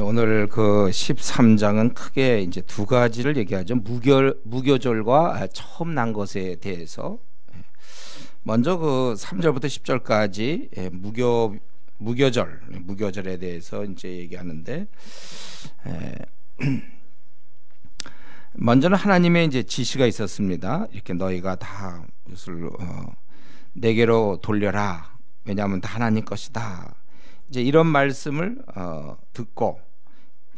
오늘 그 13장은 크게 이제 두 가지를 얘기하죠. 무교절과 처음 난 것에 대해서. 먼저 그 3절부터 10절까지 무교절에 대해서 이제 얘기하는데, 먼저는 하나님의 이제 지시가 있었습니다. 이렇게 너희가 다 이것을 내게로 돌려라. 왜냐하면 다 하나님 것이다. 이제 이런 말씀을 듣고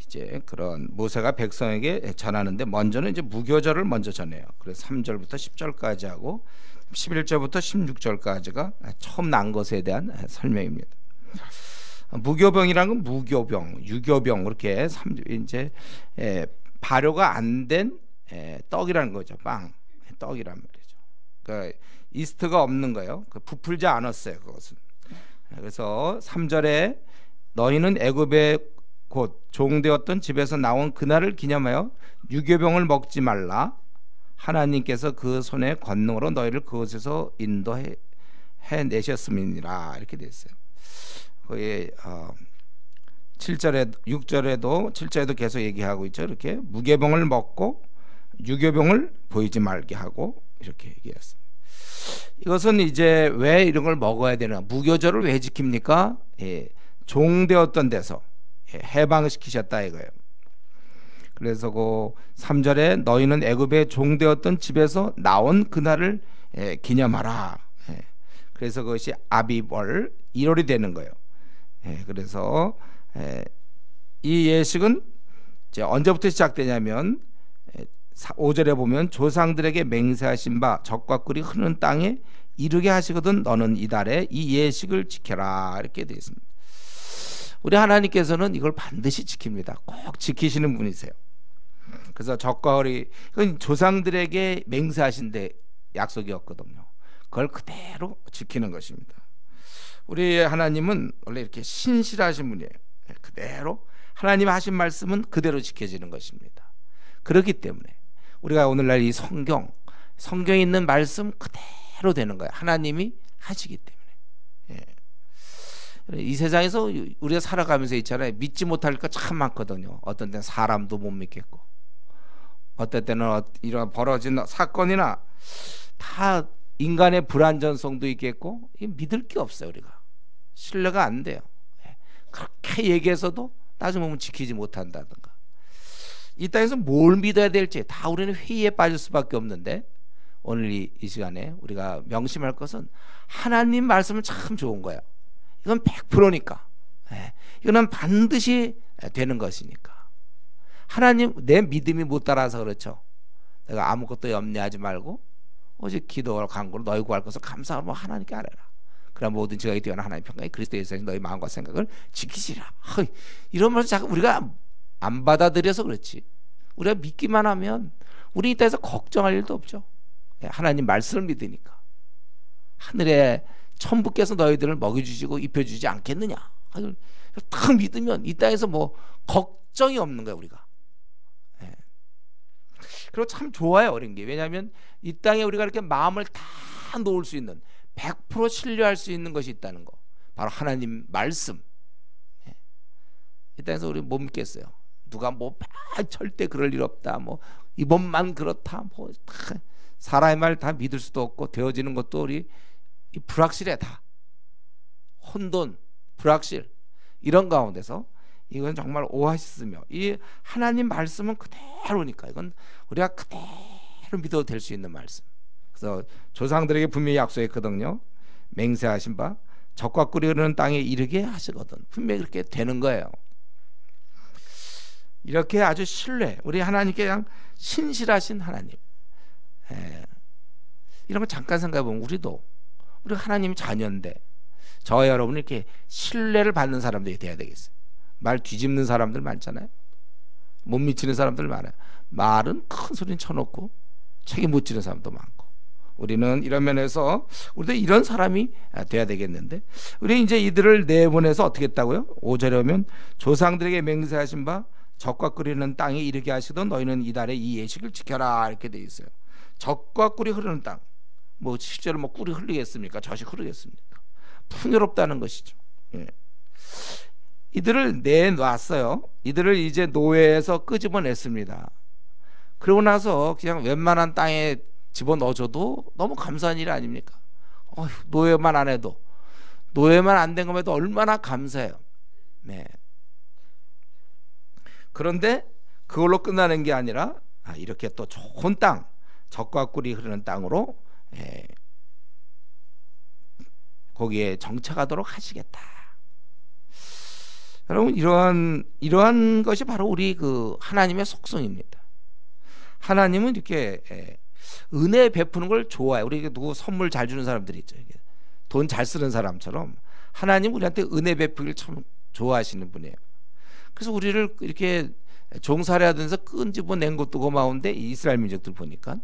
이제 그런 모세가 백성에게 전하는데, 먼저는 이제 무교절을 먼저 전해요. 그래서 3절부터 10절까지 하고 11절부터 16절까지가 처음 난 것에 대한 설명입니다. 무교병이라는 건 무교병, 유교병, 그렇게 이제 발효가 안 된 떡이라는 거죠. 떡이란 말이죠. 그러니까 이스트가 없는 거예요. 부풀지 않았어요, 그것은. 그래서 3절에 너희는 애굽의 곧 종되었던 집에서 나온 그날을 기념하여 유교병을 먹지 말라. 하나님께서 그 손의 권능으로 너희를 그곳에서 인도해 내셨음이니라. 이렇게 됐어요. 거의 6절에도 계속 얘기하고 있죠. 이렇게 무교병을 먹고 유교병을 보이지 말게 하고 이렇게 얘기했어요. 이것은 이제 왜 이런 걸 먹어야 되나? 무교절을 왜 지킵니까? 종되었던 데서 해방시키셨다 이거예요. 그래서 그 3절에 너희는 애굽의 종되었던 집에서 나온 그날을 기념하라. 그래서 그것이 아비벌 1월이 되는 거예요. 그래서 이 예식은 이제 언제부터 시작되냐면 5절에 보면 조상들에게 맹세하신 바 적과 꿀이 흐르는 땅에 이르게 하시거든 너는 이달에 이 예식을 지켜라. 이렇게 되어 있습니다. 우리 하나님께서는 이걸 반드시 지킵니다. 꼭 지키시는 분이세요. 그래서 적과 꿀이, 이건 조상들에게 맹세하신 데 약속이었거든요. 그걸 그대로 지키는 것입니다. 우리 하나님은 원래 이렇게 신실하신 분이에요. 그대로 하나님 하신 말씀은 그대로 지켜지는 것입니다. 그렇기 때문에 우리가 오늘날 이 성경에 있는 말씀 그대로 되는 거예요. 하나님이 하시기 때문에. 이 세상에서 우리가 살아가면서 있잖아요. 믿지 못할 것 참 많거든요. 어떤 때는 사람도 못 믿겠고, 어떤 때는 이런 벌어진 사건이나 다 인간의 불안전성도 있겠고, 믿을 게 없어요. 우리가 신뢰가 안 돼요. 그렇게 얘기해서도 나중에 보면 지키지 못한다든가, 이 땅에서 뭘 믿어야 될지 다 우리는 회의에 빠질 수밖에 없는데, 오늘 이 시간에 우리가 명심할 것은 하나님 말씀은 참 좋은 거예요. 이건 100%니까. 이거는 반드시 되는 것이니까. 하나님, 내 믿음이 못 따라서 그렇죠. 내가 아무것도 염려하지 말고 오직 기도와 간구로 너희 구할 것을 감사하고 하나님께 아뢰라. 그럼 모든 지각이 뛰어난 하나님 평강이 그리스도 예수에서 너희 마음과 생각을 지키시라. 이런 말을 자꾸 우리가 안 받아들여서 그렇지. 우리가 믿기만 하면 우리 이 땅에서 걱정할 일도 없죠. 하나님 말씀을 믿으니까. 하늘에 천부께서 너희들을 먹여주시고 입혀주지 않겠느냐. 딱 믿으면 이 땅에서 뭐 걱정이 없는 거야 우리가. 그리고 참 좋아요 어린 게. 왜냐하면 이 땅에 우리가 이렇게 마음을 다 놓을 수 있는, 100% 신뢰할 수 있는 것이 있다는 거, 바로 하나님 말씀. 이 땅에서 우리 못 믿겠어요. 누가 뭐 절대 그럴 일 없다, 뭐 이번만 그렇다, 뭐 사람의 말 다 믿을 수도 없고, 되어지는 것도 우리 불확실해. 다 혼돈, 불확실, 이런 가운데서 이건 정말 오아시스며, 이 하나님 말씀은 그대로니까 이건 우리가 그대로 믿어도 될 수 있는 말씀. 그래서 조상들에게 분명히 약속했거든요. 맹세하신 바 적과 꿀이 흐르는 땅에 이르게 하시거든. 분명히 그렇게 되는 거예요. 이렇게 아주 신뢰, 우리 하나님께 그냥 신실하신 하나님. 이런 거 잠깐 생각해 보면 우리 하나님 자녀인데 저와 여러분이 이렇게 신뢰를 받는 사람들이 돼야 되겠어요. 말 뒤집는 사람들 많잖아요. 못 미치는 사람들 많아요. 말은 큰 소리는 쳐놓고 책임 못 지는 사람도 많고, 우리는 이런 면에서 우리도 이런 사람이 돼야 되겠는데, 우리 이제 이들을 내보내서 어떻게 했다고요? 5절에 오면 조상들에게 맹세하신 바 적과 꿀이 땅에 이르게 하시던 너희는 이달에 이 예식을 지켜라. 이렇게 돼 있어요. 적과 꿀이 흐르는 땅, 뭐 실제로 뭐 꿀이 흐르겠습니까? 젖이 흐르겠습니까? 풍요롭다는 것이죠. 이들을 내놨어요. 이들을 이제 노예에서 끄집어냈습니다. 그러고 나서 그냥 웬만한 땅에 집어넣어줘도 너무 감사한 일 아닙니까? 노예만 안 해도, 노예만 안 된 것에도 얼마나 감사해요. 네. 그런데 그걸로 끝나는 게 아니라 이렇게 또 좋은 땅, 젖과 꿀이 흐르는 땅으로 거기에 정착하도록 하시겠다. 여러분, 이러한 것이 바로 우리 그 하나님의 속성입니다. 하나님은 이렇게 은혜 베푸는 걸 좋아해요. 우리 누구 선물 잘 주는 사람들이 있죠. 돈 잘 쓰는 사람처럼 하나님 우리한테 은혜 베푸기를 참 좋아하시는 분이에요. 그래서 우리를 이렇게 종살이하면서 끈집어낸 것도 고마운데 이스라엘 민족들 보니까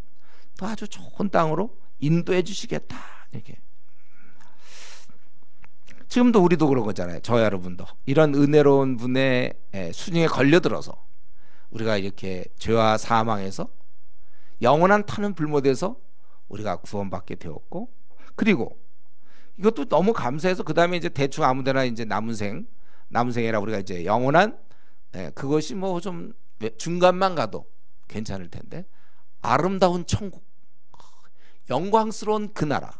또 아주 좋은 땅으로 인도해 주시겠다. 이렇게. 지금도 우리도 그런 거잖아요. 저 여러분도 이런 은혜로운 분의 수중에 걸려들어서 우리가 이렇게 죄와 사망에서 영원한 타는 불못에서 우리가 구원받게 되었고, 그리고 이것도 너무 감사해서 그 다음에 이제 대충 아무데나 이제 남은생이라 우리가 이제 영원한 그것이 뭐 좀 중간만 가도 괜찮을 텐데, 아름다운 천국, 영광스러운 그 나라,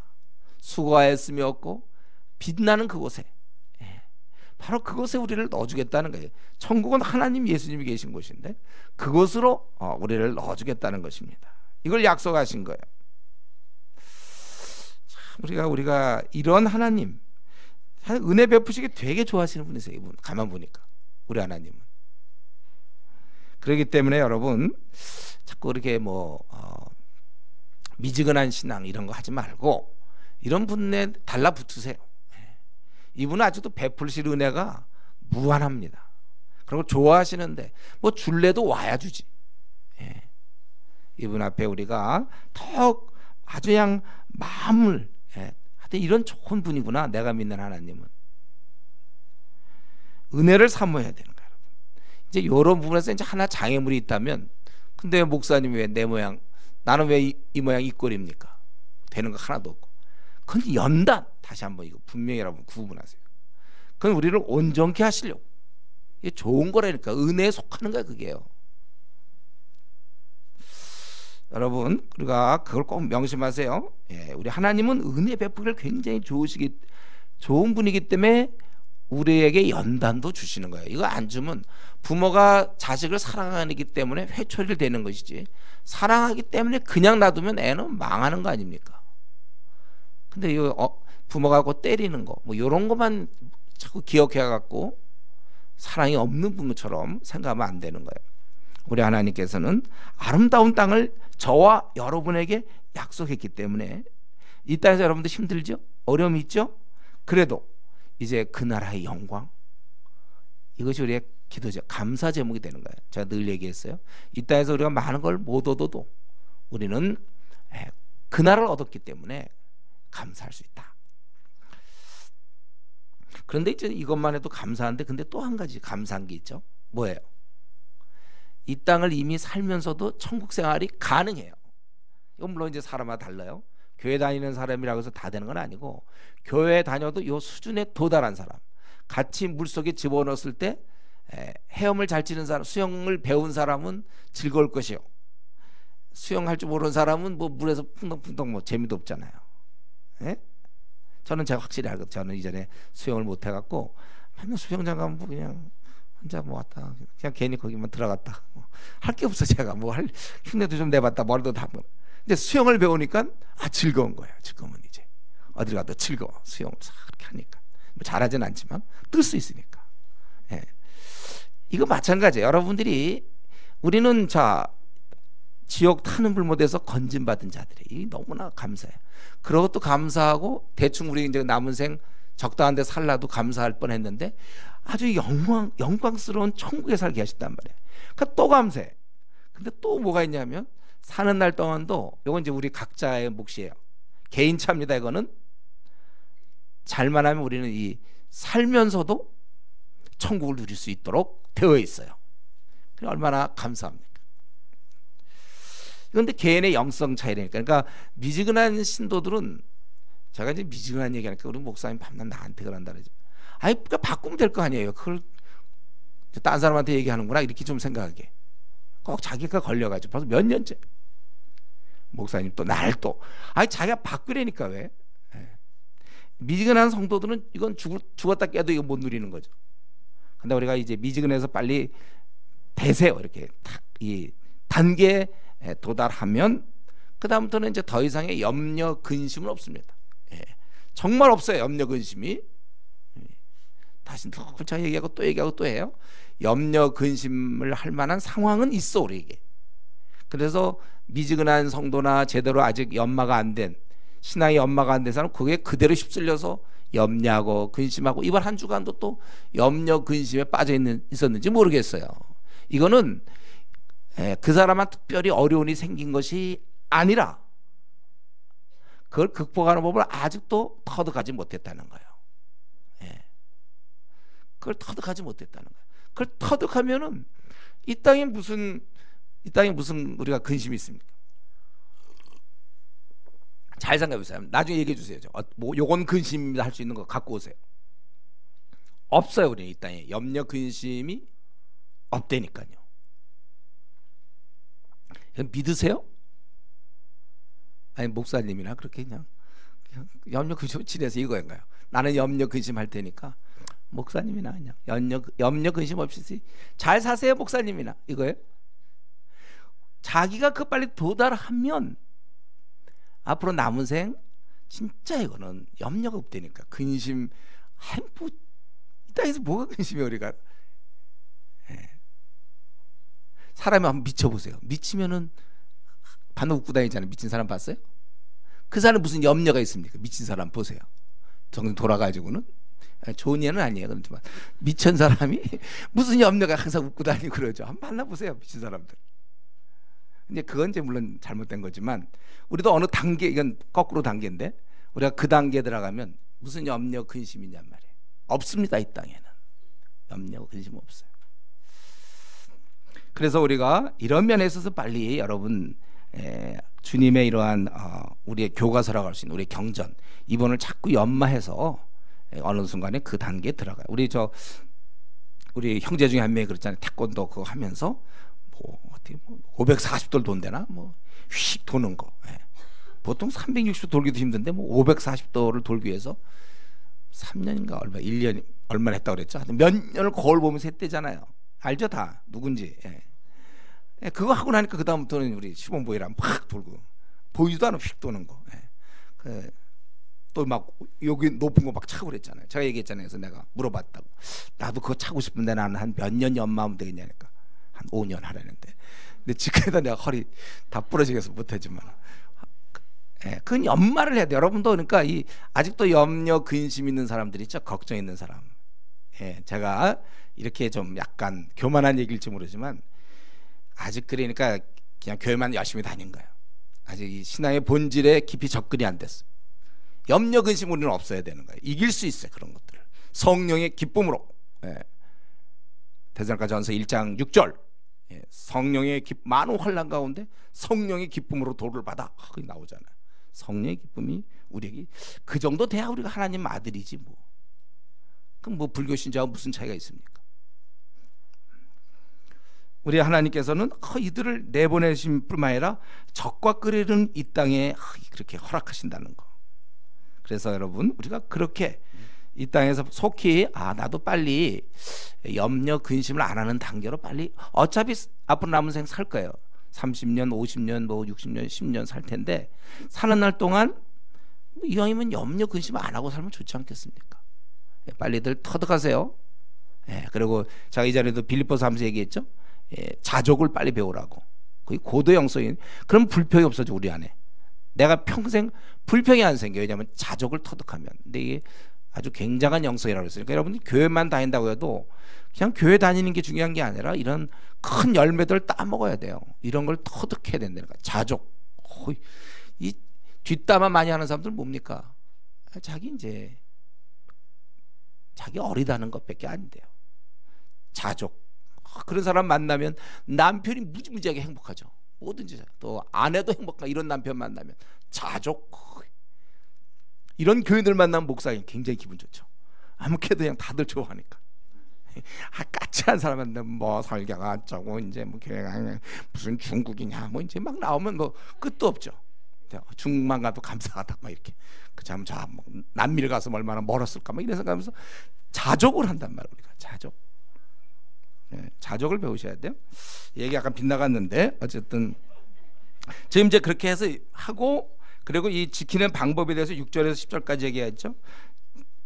수고하였음이 없고 빛나는 그곳에, 바로 그곳에 우리를 넣어주겠다는 거예요. 천국은 하나님 예수님이 계신 곳인데 그곳으로 우리를 넣어주겠다는 것입니다. 이걸 약속하신 거예요. 참 우리가 이런 하나님, 은혜 베푸시기 되게 좋아하시는 분이세요. 이분 가만 보니까 우리 하나님은. 그렇기 때문에 여러분 자꾸 이렇게 미지근한 신앙 이런 거 하지 말고 이런 분에 달라붙으세요. 이분은 아직도 베풀실 은혜가 무한합니다. 그리고 좋아하시는데 뭐 줄래도 와야 주지. 이분 앞에 우리가 더 아주 그냥 마음을 하여튼 이런 좋은 분이구나. 내가 믿는 하나님은 은혜를 사모해야 되는 거예요. 여러분. 이제 이런 부분에서 이제 하나 장애물이 있다면, 근데 목사님이 왜 내 모양, 나는 왜 이 모양 이 꼴입니까? 되는 거 하나도 없고. 그건 연단. 다시 한번 이거 분명히 여러분 구분하세요. 그건 우리를 온전케 하시려고. 이게 좋은 거라니까. 은혜에 속하는 거야 그게요. 여러분, 우리가 그걸 꼭 명심하세요. 우리 하나님은 은혜 베푸기를 굉장히 좋은 분이기 때문에 우리에게 연단도 주시는 거예요. 이거 안 주면 부모가 자식을 사랑하기 때문에 회초리를 대는 것이지, 사랑하기 때문에 그냥 놔두면 애는 망하는 거 아닙니까? 근데 이 부모가 때리는 거 뭐 이런 것만 자꾸 기억해 갖고 사랑이 없는 부모처럼 생각하면 안 되는 거예요. 우리 하나님께서는 아름다운 땅을 저와 여러분에게 약속했기 때문에 이 땅에서 여러분들 힘들죠? 어려움이 있죠? 그래도 이제 그 나라의 영광, 이것이 우리의 기도죠. 감사 제목이 되는 거예요. 제가 늘 얘기했어요. 이 땅에서 우리가 많은 걸 못 얻어도 우리는 그 나라를 얻었기 때문에 감사할 수 있다. 그런데 이제 이것만 해도 감사한데, 근데 또 한 가지 감사한 게 있죠. 뭐예요? 이 땅을 이미 살면서도 천국 생활이 가능해요. 이건 물론 이제 사람마다 달라요. 교회 다니는 사람이라고 해서 다 되는 건 아니고, 교회 다녀도 이 수준에 도달한 사람, 같이 물속에 집어넣었을 때 헤엄을 잘 치는 사람, 수영을 배운 사람은 즐거울 것이요, 수영할 줄 모르는 사람은 뭐 물에서 풍덩풍덩 뭐 재미도 없잖아요. 저는 제가 확실히 알거든요. 저는 이전에 수영을 못 해갖고 맨날 수영장 가면 뭐 그냥 혼자 뭐 왔다, 그냥 괜히 거기만 들어갔다, 할 게 없어. 제가 뭐 할 흉내도 좀 내봤다, 머리도 다. 근데 수영을 배우니까 즐거운 거예요. 지금은 이제 어딜 가도 즐거워. 수영을 싹 그렇게 하니까 뭐 잘하진 않지만 뜰 수 있으니까. 이거 마찬가지예요. 여러분들이, 우리는 지옥 타는 불못에서 건진받은 자들이 너무나 감사해요. 그러고 또 감사하고 대충 우리 이제 남은 생 적당한 데 살라도 감사할 뻔했는데 아주 영광스러운 천국에 살게 하셨단 말이에요. 그러니까 또 감사해. 근데 또 뭐가 있냐면, 사는 날 동안도, 이건 이제 우리 각자의 몫이에요. 개인차입니다. 이거는 잘만 하면 우리는 이 살면서도 천국을 누릴 수 있도록 되어 있어요. 얼마나 감사합니까? 그런데 개인의 영성 차이라니까. 그러니까 미지근한 신도들은, 제가 이제 미지근한 얘기하니까 우리 목사님 밤낮 나한테 그런다 그러죠. 아니, 그러니까 바꾸면 될 거 아니에요. 그걸 딴 사람한테 얘기하는구나 이렇게 좀 생각하게. 꼭 자기가 걸려가지고 벌써 몇 년째 목사님 또 날 또 아니 자기가 바꾸려니까 왜? 미지근한 성도들은 이건 죽었다 깨도 이거 못 누리는 거죠. 근데 우리가 이제 미지근해서 빨리 되세요. 이렇게 탁 이 단계에 도달하면 그 다음부터는 이제 더 이상의 염려 근심은 없습니다. 정말 없어요. 염려 근심이. 다시 또 얘기하고 또 얘기하고 또 해요. 염려 근심을 할 만한 상황은 있어 우리에게. 그래서 미지근한 성도나 제대로 아직 연마가 안 된 신앙의 연마가 안 된 사람 그게 그대로 휩쓸려서 염려하고 근심하고 이번 한 주간도 또 염려 근심에 빠져 있었는지 모르겠어요. 이거는 그 사람한 특별히 어려움이 생긴 것이 아니라 그걸 극복하는 법을 아직도 터득하지 못했다는 거예요. 그걸 터득하지 못했다는 거예요. 그걸 터득하면은 이 땅에 무슨 우리가 근심이 있습니까? 잘 생각해 보세요. 나중에 얘기해 주세요. 뭐 요건 근심입니다 할 수 있는 거 갖고 오세요. 없어요. 우리는 이 땅에 염려 근심이 없다니까요. 믿으세요? 아니 목사님이나 그렇게 그냥 염려 근심 지내서 이거인가요? 나는 염려 근심 할 테니까 목사님이나 그냥 염려 근심 없이 잘 사세요 목사님이나 이거예요? 자기가 그 빨리 도달하면 앞으로 남은 생 진짜 이거는 염려가 없다니까. 근심 뭐, 이 땅에서 뭐가 근심이야 우리가. 사람이 한번 미쳐보세요. 미치면은 반도 웃고 다니잖아요. 미친 사람 봤어요? 그 사람 무슨 염려가 있습니까? 미친 사람 보세요. 정신 돌아가지고는 좋은 예는 아니에요. 그렇지만 미친 사람이 무슨 염려가 항상 웃고 다니고 그러죠. 한번 만나보세요. 미친 사람들. 근데 그건 이제 물론 잘못된 거지만 우리도 어느 단계 이건 거꾸로 단계인데 우리가 그 단계에 들어가면 무슨 염려 근심이냔 말이에요. 없습니다. 이 땅에는 염려 근심 없어요. 그래서 우리가 이런 면에 있어서 빨리 여러분 주님의 이러한 우리의 교과서라고 할 수 있는 우리의 경전 이번을 자꾸 연마해서 어느 순간에 그 단계에 들어가요. 우리 형제 중에 한 명이 그랬잖아요. 태권도 그거 하면서 뭐 어떻게 540도를 돈대나 뭐 휙 도는 거. 보통 360도 돌기도 힘든데 뭐 540도를 돌기 위해서 3년인가 얼마 1년 얼마나 했다고 그랬죠. 몇 년을 거울 보면서 했대잖아요. 알죠 다 누군지. 그거 하고 나니까 그 다음부터는 우리 시몬보이랑 팍 돌고 보이지도 않아 휙 도는 거. 또 막 여기 높은 거 막 차고 그랬잖아요. 제가 얘기했잖아요. 그래서 내가 물어봤다고. 나도 그거 차고 싶은데 나는 한 몇 년 연마하면 되겠냐니까 한 5년 하라는데. 근데 지금에다 내가 허리 다 부러지겠어 못하지만. 그건 연마를 해야 돼. 여러분도 그러니까 이 아직도 염려 근심 있는 사람들 있죠. 걱정 있는 사람. 제가 이렇게 좀 약간 교만한 얘기일지 모르지만 아직 그러니까 그냥 교회만 열심히 다닌 거예요. 아직 이 신앙의 본질에 깊이 접근이 안 됐어요. 염려 근심 우리는 없어야 되는 거예요. 이길 수 있어요. 그런 것들을 성령의 기쁨으로. 데살로니가전서 1장 6절 성령의 많은 환난 가운데 성령의 기쁨으로 도를 받아 거기 나오잖아요. 성령의 기쁨이 우리에게 그 정도 돼야 우리가 하나님 아들이지 뭐. 그럼 뭐 불교 신자와 무슨 차이가 있습니까? 우리 하나님께서는 이들을 내보내신 뿐만 아니라 적과 끓이는 이 땅에 그렇게 허락하신다는 거. 그래서 여러분 우리가 그렇게 이 땅에서 속히 나도 빨리 염려 근심을 안 하는 단계로 빨리 어차피 앞으로 남은 생 살 거예요. 30년 50년 뭐 60년 10년 살 텐데 사는 날 동안 이왕이면 염려 근심 안 하고 살면 좋지 않겠습니까? 빨리들 터득하세요. 그리고 제가 이전에도 빌립보서 하면서 얘기했죠. 자족을 빨리 배우라고. 거의 고도 영성인. 그럼 불평이 없어져 우리 안에. 내가 평생 불평이 안 생겨. 왜냐하면 자족을 터득하면. 근데 이게 아주 굉장한 영성이라고 했어요. 그러니까 여러분들 교회만 다닌다고 해도 그냥 교회 다니는 게 중요한 게 아니라 이런 큰 열매들을 따먹어야 돼요. 이런 걸 터득해야 된다니까. 자족. 이 뒷담화 많이 하는 사람들 뭡니까? 자기 어리다는 것밖에 안 돼요. 자족. 그런 사람 만나면 남편이 무지무지하게 행복하죠. 뭐든지. 또 아내도 행복한 이런 남편 만나면 자족. 이런 교인들 만나면 목사님 굉장히 기분 좋죠. 아무래도 그냥 다들 좋아하니까. 까칠한 사람한테 뭐 설교가 어쩌고 이제 뭐 교회가 무슨 중국이냐 뭐 이제 막 나오면 뭐 끝도 없죠. 중국만 가도 감사하다 막 이렇게 그참 뭐 남미를 가서 얼마나 멀었을까 막 이런 생각하면서 자족을 한단 말이에요. 우리가 자족. 자족을 배우셔야 돼요. 얘기 약간 빗나갔는데 어쨌든 지금 이제 그렇게 해서 하고, 그리고 이 지키는 방법에 대해서 6절에서 10절까지 얘기했죠.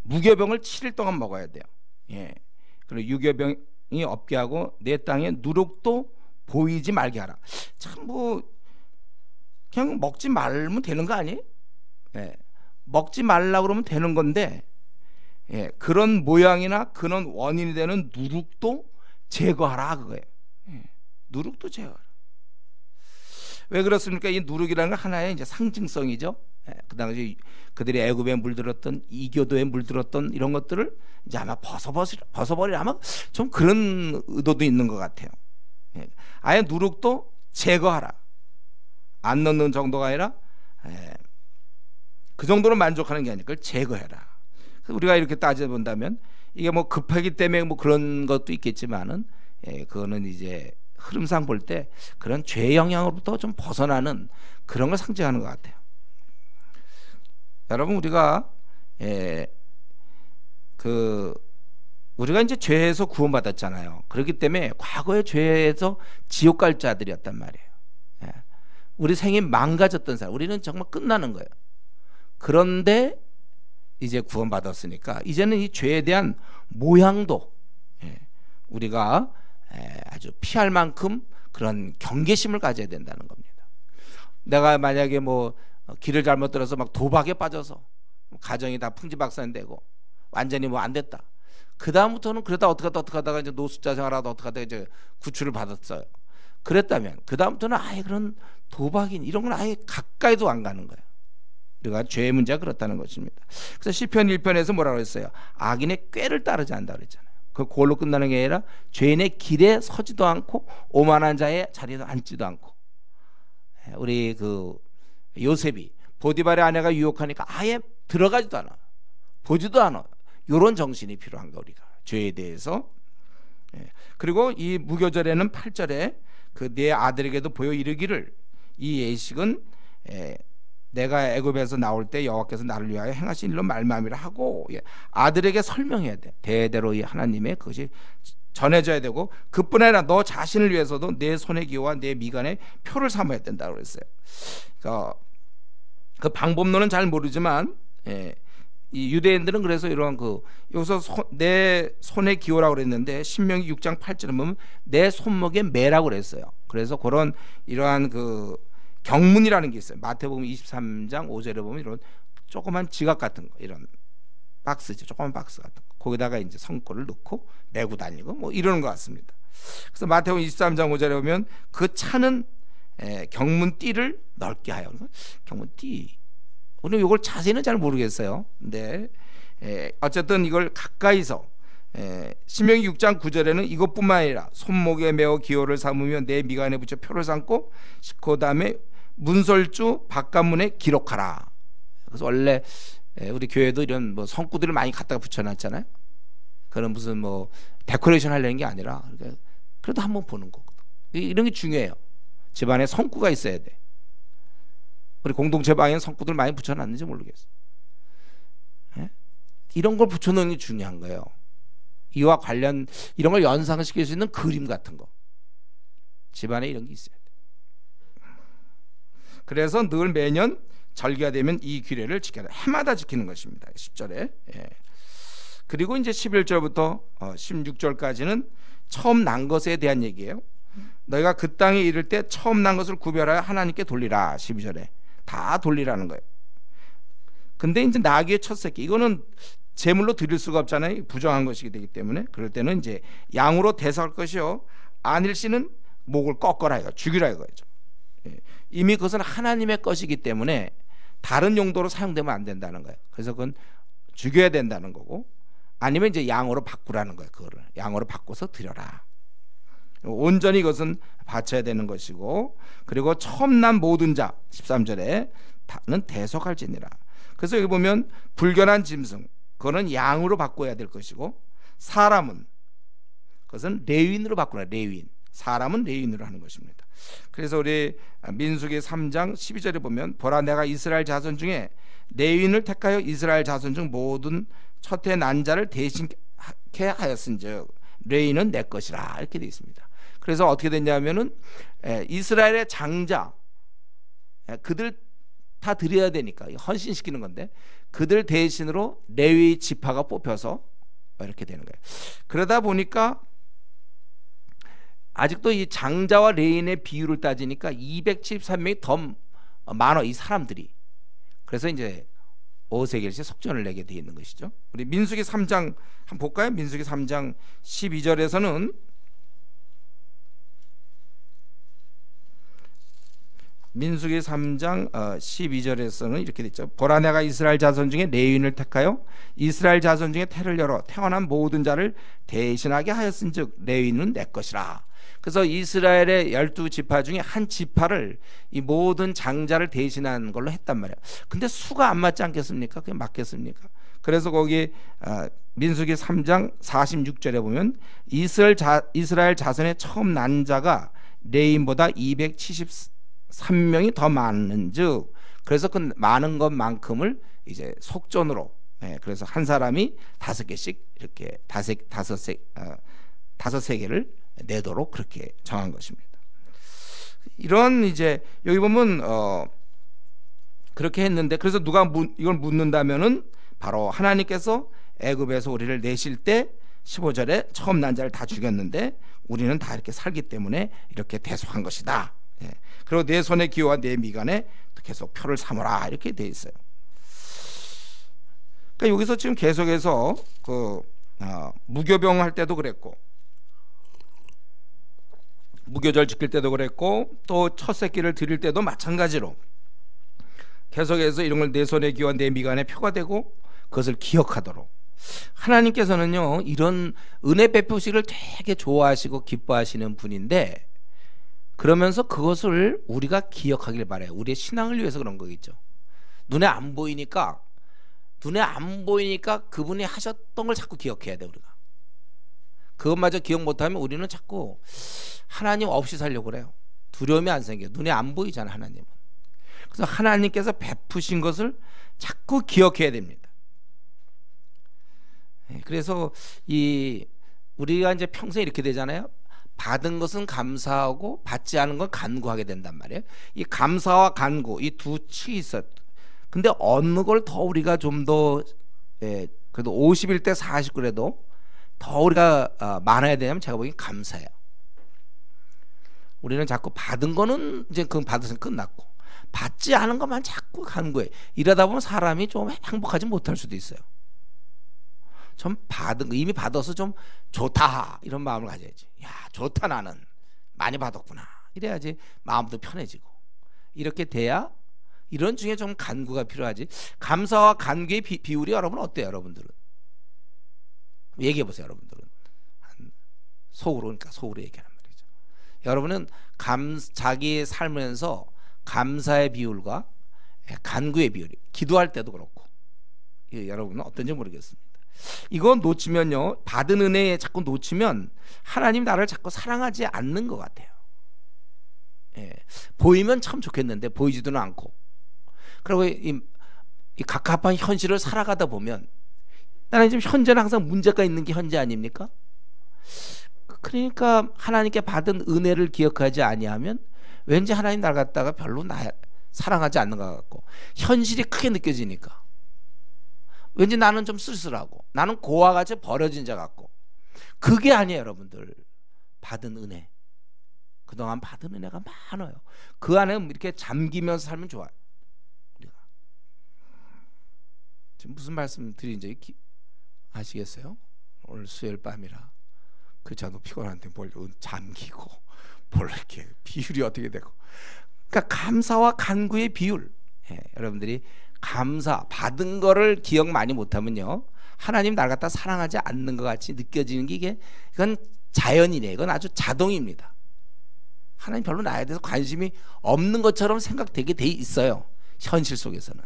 무교병을 7일 동안 먹어야 돼요. 그리고 유교병이 없게 하고 내 땅에 누룩도 보이지 말게 하라. 참 뭐 그냥 먹지 말면 되는 거 아니에요? 먹지 말라 그러면 되는 건데, 그런 모양이나 그런 원인이 되는 누룩도 제거하라 그거예요. 누룩도 제거하라. 왜 그렇습니까? 이 누룩이라는 건 하나의 이제 상징성이죠. 그 당시 그들이 애굽에 물들었던, 이교도에 물들었던 이런 것들을 이제 아마 벗어버리라, 아마 좀 그런 의도도 있는 것 같아요. 아예 누룩도 제거하라. 안 넣는 정도가 아니라 그 정도로 만족하는 게 아니라 그걸 제거해라. 우리가 이렇게 따져본다면 이게 뭐 급하기 때문에 뭐 그런 것도 있겠지만은, 그거는 이제 흐름상 볼 때 그런 죄의 영향으로부터 좀 벗어나는 그런 걸 상징하는 것 같아요. 여러분, 우리가 우리가 이제 죄에서 구원받았잖아요. 그렇기 때문에 과거의 죄에서 지옥 갈 자들이었단 말이에요. 우리 생이 망가졌던 사람, 우리는 정말 끝나는 거예요. 그런데 이제 구원받았으니까 이제는 이 죄에 대한 모양도 우리가 아주 피할 만큼 그런 경계심을 가져야 된다는 겁니다. 내가 만약에 뭐 길을 잘못 들어서 막 도박에 빠져서 가정이 다 풍지박산되고 완전히 뭐 안 됐다. 그 다음부터는 그러다 어떻게 하다가 이제 노숙자 생활하다 어떻게 하다가 이제 구출을 받았어요. 그랬다면 그 다음부터는 아예 그런 도박인 이런 건 아예 가까이도 안 가는 거예요. 우리가 죄의 문제가 그렇다는 것입니다. 그래서 시편 1편에서 뭐라고 했어요? 악인의 꾀를 따르지 않는다 그랬잖아요. 그걸로 끝나는 게 아니라 죄인의 길에 서지도 않고 오만한 자의 자리에 앉지도 않고. 우리 그 요셉이 보디발의 아내가 유혹하니까 아예 들어가지도 않아, 보지도 않아. 이런 정신이 필요한 거, 우리가 죄에 대해서. 그리고 이 무교절에는 8절에 그 네 아들에게도 보여 이르기를, 이 예식은 내가 애굽에서 나올 때 여호와께서 나를 위하여 행하신 일로 말미암이라 하고 아들에게 설명해야 돼. 대대로 이 하나님의 그것이 전해져야 되고, 그뿐 아니라 너 자신을 위해서도 내 손의 기호와 내 미간의 표를 삼아야 된다고 그랬어요. 그 방법론은 잘 모르지만 이 유대인들은 그래서 이런 여기서 내 손의 기호라고 그랬는데 신명기 6장 8절에 보면 내 손목에 매라고 그랬어요. 그래서 그런 이러한 그 경문이라는 게 있어요. 마태복음 23장 5절에 보면 이런 조그만 지갑 같은 거, 이런 박스죠. 조그만 박스 같은 거. 거기다가 이제 성고를 넣고 메고 다니고 뭐 이러는 것 같습니다. 그래서 마태복음 23장 5절에 보면 그 차는 경문띠를 넓게 하여. 경문띠, 우리는 이걸 자세히는 잘 모르겠어요. 근데 어쨌든 이걸 가까이서 신명기 6장 9절에는 이것뿐만 아니라 손목에 메어 기호를 삼으며 내 미간에 붙여 표를 삼고 그 다음에 문설주 바깥문에 기록하라. 그래서 원래 우리 교회도 이런 뭐 성구들을 많이 갖다가 붙여놨잖아요. 그런 무슨 뭐 데코레이션 하려는 게 아니라 그래도 한번 보는 거거든. 이런 게 중요해요. 집안에 성구가 있어야 돼. 우리 공동체 방에는 성구들 많이 붙여놨는지 모르겠어. 이런 걸 붙여놓는 게 중요한 거예요. 이와 관련 이런 걸 연상시킬 수 있는 그림 같은 거, 집안에 이런 게 있어야 돼. 그래서 늘 매년 절기가 되면 이 규례를 지켜라. 해마다 지키는 것입니다. 10절에. 그리고 이제 11절부터 16절까지는 처음 난 것에 대한 얘기예요. 너희가 그 땅에 이를 때 처음 난 것을 구별하여 하나님께 돌리라. 12절에 다 돌리라는 거예요. 근데 이제 나귀의 첫 새끼, 이거는 제물로 드릴 수가 없잖아요. 부정한 것이기 되기 때문에. 그럴 때는 이제 양으로 대사할 것이요, 안일씨는 목을 꺾어라 이거, 죽이라 이거죠. 이미 그것은 하나님의 것이기 때문에 다른 용도로 사용되면 안 된다는 거예요. 그래서 그건 죽여야 된다는 거고, 아니면 이제 양으로 바꾸라는 거예요. 그거를 양으로 바꿔서 드려라. 온전히 이것은 바쳐야 되는 것이고, 그리고 처음 난 모든 자 13절에는 대속할지니라. 그래서 여기 보면 불견한 짐승, 그거는 양으로 바꿔야 될 것이고, 사람은 그것은 레위인으로 바꾸라. 레위인. 사람은 레위인으로 하는 것입니다. 그래서 우리 민수기 3장 12절에 보면 보라 내가 이스라엘 자손 중에 레위인을 택하여 이스라엘 자손 중 모든 첫해 난 자를 대신케 하였은즉 레위인은 내 것이라 이렇게 되어 있습니다. 그래서 어떻게 됐냐면은 이스라엘의 장자 그들 다 드려야 되니까 헌신시키는 건데 그들 대신으로 레위 지파가 뽑혀서 이렇게 되는 거예요. 그러다 보니까 아직도 이 장자와 레위인의 비율을 따지니까 273명이 더 많아 이 사람들이. 그래서 이제 오세겔시 속전을 내게 돼 있는 것이죠. 우리 민수기 3장 한번 볼까요? 민수기 3장 12절에서는 민수기 3장 12절에서는 이렇게 됐죠. 보라 내가 이스라엘 자손 중에 레위인을 택하여 이스라엘 자손 중에 태를 열어 태어난 모든 자를 대신하게 하였은즉 레위인은 내 것이라. 그래서 이스라엘의 12지파 중에 한 지파를 이 모든 장자를 대신한 걸로 했단 말이에요. 근데 수가 안 맞지 않겠습니까? 그게 맞겠습니까? 그래서 거기 민수기 3장 46절에 보면 이스라엘 자손의 처음 난 자가 레위인보다 273명이 더 많은즉 그래서 그 많은 것만큼을 이제 속전으로 그래서 한 사람이 5개씩 이렇게 다섯 세계를 내도록 그렇게 정한 것입니다. 이런 이제 여기 보면 그렇게 했는데 그래서 누가 이걸 묻는다면은 바로 하나님께서 애굽에서 우리를 내실 때 15절에 처음 난 자를 다 죽였는데 우리는 다 이렇게 살기 때문에 이렇게 대속한 것이다. 그리고 내 손의 기호와 내 미간에 계속 표를 삼으라 이렇게 돼 있어요. 그러니까 여기서 지금 계속해서 무교병 할 때도 그랬고 무교절 지킬 때도 그랬고 또 첫 새끼를 드릴 때도 마찬가지로 계속해서 이런 걸 내 손의 기호와 내 미간에 표가 되고 그것을 기억하도록 하나님께서는요 이런 은혜 베푸시를 되게 좋아하시고 기뻐하시는 분인데 그러면서 그것을 우리가 기억하길 바라요. 우리의 신앙을 위해서 그런 거겠죠. 눈에 안 보이니까 그분이 하셨던 걸 자꾸 기억해야 돼. 우리가 그것마저 기억 못하면 우리는 자꾸 하나님 없이 살려고 그래요. 두려움이 안 생겨요. 눈에 안 보이잖아 하나님은. 그래서 하나님께서 베푸신 것을 자꾸 기억해야 됩니다. 그래서 우리가 이제 평생 이렇게 되잖아요. 받은 것은 감사하고 받지 않은 건 간구하게 된단 말이에요. 이 감사와 간구 이 두 치 있어. 근데 어느 걸 더 우리가 좀 더 그래도 51대 49래도 더 우리가 많아야 되냐면 제가 보기엔 감사해요. 우리는 자꾸 받은 거는 이제 그건 받으면 끝났고 받지 않은 것만 자꾸 간구해. 이러다 보면 사람이 좀 행복하지 못할 수도 있어요. 좀 받은 거 이미 받아서 좀 좋다 이런 마음을 가져야지. 야 좋다 나는 많이 받았구나 이래야지 마음도 편해지고 이렇게 돼야 이런 중에 좀 간구가 필요하지. 감사와 간구의 비율이 여러분 어때요? 여러분들은 얘기해 보세요. 여러분들은 속으로 그러니까 속으로 얘기하는 말이죠. 여러분은 자기의 살면서 감사의 비율과 간구의 비율이 기도할 때도 그렇고 여러분은 어떤지 모르겠습니다. 이거 놓치면요 받은 은혜에 자꾸 놓치면 하나님 나를 자꾸 사랑하지 않는 것 같아요. 보이면 참 좋겠는데 보이지도 않고 그리고 이 갑갑한 현실을 살아가다 보면 나는 지금 현재는 항상 문제가 있는 게 현재 아닙니까? 그러니까 하나님께 받은 은혜를 기억하지 아니하면 왠지 하나님 날 갖다가 별로 사랑하지 않는 것 같고 현실이 크게 느껴지니까 왠지 나는 좀 쓸쓸하고 나는 고와 같이 버려진 자 같고 그게 아니에요. 여러분들 받은 은혜 그동안 받은 은혜가 많아요. 그 안에 이렇게 잠기면서 살면 좋아요. 우리가 지금 무슨 말씀 드린지 아시겠어요? 오늘 수요일 밤이라 그 저도 피곤한데 뭘 잠기고 뭘 이렇게 비율이 어떻게 되고 그러니까 감사와 간구의 비율 여러분들이 감사 받은 거를 기억 많이 못하면요 하나님 날 갖다 사랑하지 않는 것 같이 느껴지는 게 이건 자연이네. 이건 아주 자동입니다. 하나님 별로 나에 대해서 관심이 없는 것처럼 생각되게 돼 있어요. 현실 속에서는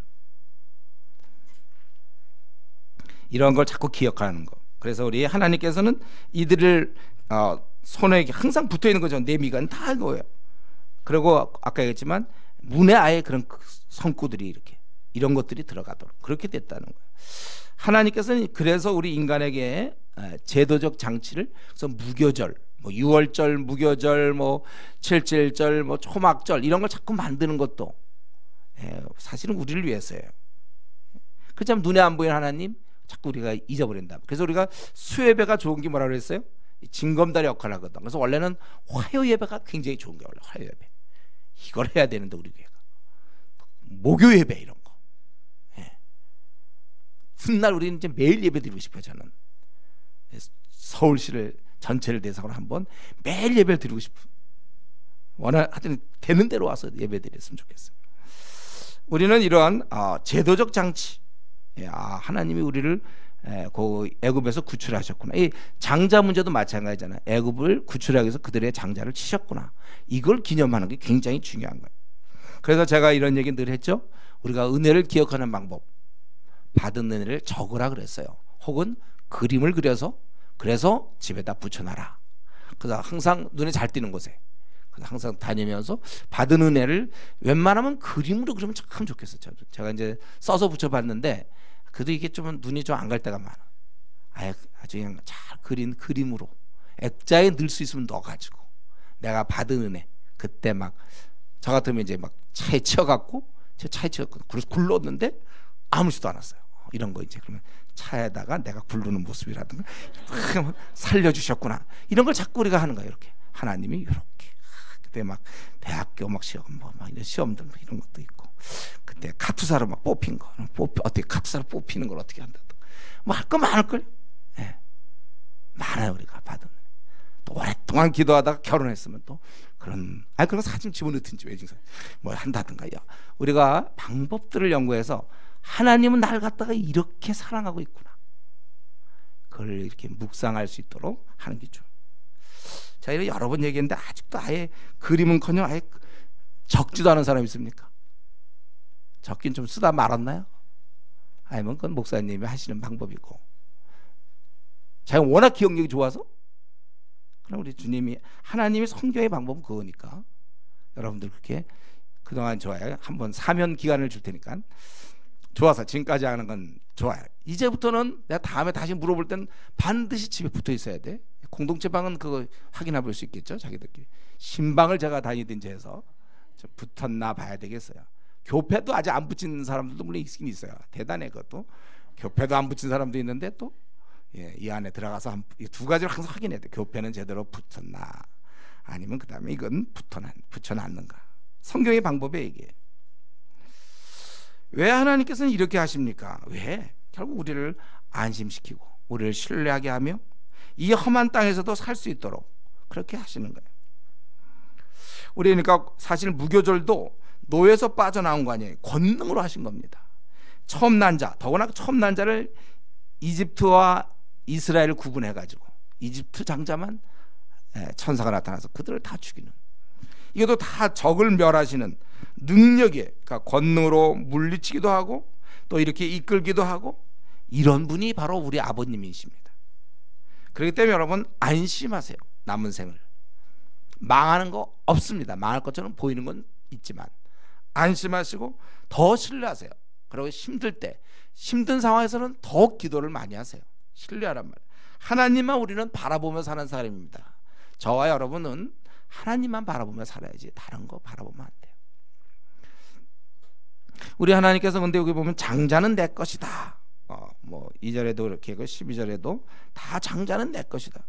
이런 걸 자꾸 기억하는 거. 그래서 우리 하나님께서는 이들을 손에 항상 붙어 있는 거죠. 내 미간 다 이거예요. 그리고 아까 얘기했지만 문에 아예 그런 성구들이 이렇게 이런 것들이 들어가도록 그렇게 됐다는 거예요. 하나님께서는 그래서 우리 인간에게 제도적 장치를, 그래서 무교절, 뭐 유월절, 무교절, 뭐 칠칠절, 뭐 초막절 이런 걸 자꾸 만드는 것도 사실은 우리를 위해서예요. 그렇지만 눈에 안 보이는 하나님 자꾸 우리가 잊어버린다. 그래서 우리가 수예배가 좋은 게 뭐라 그랬어요? 징검다리 역할을 하거든. 그래서 원래는 화요 예배가 굉장히 좋은 게 원래 화요 예배. 이걸 해야 되는데 우리 교회가 목요 예배 이런 거. 훗날 우리는 이제 매일 예배 드리고 싶어요. 저는 서울시를 전체를 대상으로 한번 매일 예배를 드리고 싶어요. 하여튼 되는 대로 와서 예배 드렸으면 좋겠어요. 우리는 이러한 제도적 장치, 하나님이 우리를 그 애굽에서 구출하셨구나. 이 장자 문제도 마찬가지잖아요. 애굽을 구출하기 위해서 그들의 장자를 치셨구나. 이걸 기념하는 게 굉장히 중요한 거예요. 그래서 제가 이런 얘기 늘 했죠. 우리가 은혜를 기억하는 방법, 받은 은혜를 적으라 그랬어요. 혹은 그림을 그려서 그래서 집에다 붙여놔라. 그래서 항상 눈에 잘 띄는 곳에, 그래서 항상 다니면서 받은 은혜를 웬만하면 그림으로 그리면 참 좋겠어요. 제가 이제 써서 붙여봤는데 그래도 이게 좀 눈이 좀 안 갈 때가 많아. 아주 그냥 잘 그린 그림으로 액자에 넣을 수 있으면 넣어가지고 내가 받은 은혜, 그때 막 저 같으면 이제 막 차에 치여갖고 차에 치였거든. 그래서 굴렀는데 아무렇지도 않았어요. 이런 거 이제 그러면 차에다가 내가 굴르는 모습이라든가 살려주셨구나. 이런 걸 자꾸 우리가 하는 거예요. 이렇게 하나님이 이렇게 그때 막 대학교 막 시험 막 이런 시험들 뭐 이런 것도 있고 그때 카투사로 막 뽑힌 거 어떻게 카투사로 뽑히는 걸 어떻게 한다. 뭐 할 거 많을 걸. 많아요. 우리가 받은. 또 오랫동안 기도하다가 결혼했으면 또 그런 그런 사진 집어넣든지 웨딩사 뭐 한다든가요. 우리가 방법들을 연구해서 하나님은 나를 갖다가 이렇게 사랑하고 있구나. 그걸 이렇게 묵상할 수 있도록 하는 게 좋아요. 자, 이런 여러 번 얘기했는데 아직도 아예 그림은커녕 아예 적지도 않은 사람 있습니까? 적긴 좀 쓰다 말았나요? 아니면 그건 목사님이 하시는 방법이고, 자기가 워낙 기억력이 좋아서. 그럼 우리 주님이 하나님의 성경의 방법은 그거니까 여러분들 그렇게 그동안 좋아요. 한번 사면 기간을 줄 테니까 좋아서 지금까지 하는 건 좋아요. 이제부터는 내가 다음에 다시 물어볼 땐 반드시 집에 붙어 있어야 돼. 공동체 방은 그거 확인해 볼 수 있겠죠. 자기들끼리 신방을 제가 다니든지 해서 좀 붙었나 봐야 되겠어요. 교패도 아직 안 붙인 사람들도 물론 있긴 있어요. 대단해. 그것도 교패도 안 붙인 사람도 있는데 또 이 안에 들어가서 이 두 가지를 항상 확인해야 돼. 교패는 제대로 붙었나 아니면 그 다음에 이건 붙여놨는가. 성경의 방법에 얘기해. 왜 하나님께서는 이렇게 하십니까? 왜? 결국 우리를 안심시키고 우리를 신뢰하게 하며 이 험한 땅에서도 살 수 있도록 그렇게 하시는 거예요. 우리 그러니까 사실 무교절도 노예에서 빠져나온 거 아니에요. 권능으로 하신 겁니다. 처음 난 자, 더구나 처음 난 자를 이집트와 이스라엘을 구분해가지고 이집트 장자만 천사가 나타나서 그들을 다 죽이는, 이것도 다 적을 멸하시는 능력이, 그러니까 권능으로 물리치기도 하고 또 이렇게 이끌기도 하고, 이런 분이 바로 우리 아버님이십니다. 그렇기 때문에 여러분 안심하세요. 남은 생을 망하는 거 없습니다. 망할 것처럼 보이는 건 있지만 안심하시고 더 신뢰하세요. 그리고 힘들 때, 힘든 상황에서는 더 기도를 많이 하세요. 신뢰하란 말이에요. 하나님만 우리는 바라보며 사는 사람입니다. 저와 여러분은 하나님만 바라보며 살아야지 다른 거 바라보면 안 돼요. 우리 하나님께서 근데 여기 보면 장자는 내 것이다. 뭐 2절에도 이렇게 12절에도 다 장자는 내 것이다.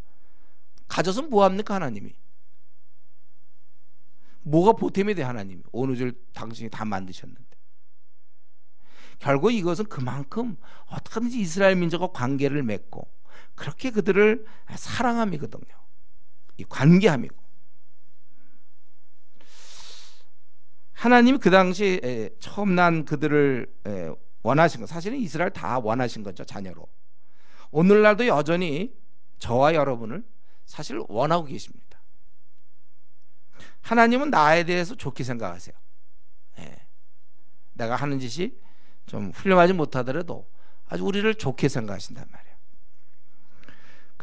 가져서 뭐합니까? 하나님이 뭐가 보탬이 돼? 하나님이 어느 줄 당신이 다 만드셨는데. 결국 이것은 그만큼 어떻게든지 이스라엘 민족과 관계를 맺고 그렇게 그들을 사랑함이거든요. 이 관계함이고, 하나님이 그 당시 처음 난 그들을 원하신 거, 사실은 이스라엘 다 원하신 거죠. 자녀로. 오늘날도 여전히 저와 여러분을 사실 원하고 계십니다. 하나님은 나에 대해서 좋게 생각하세요. 내가 하는 짓이 좀 훌륭하지 못하더라도 아주 우리를 좋게 생각하신단 말이에요.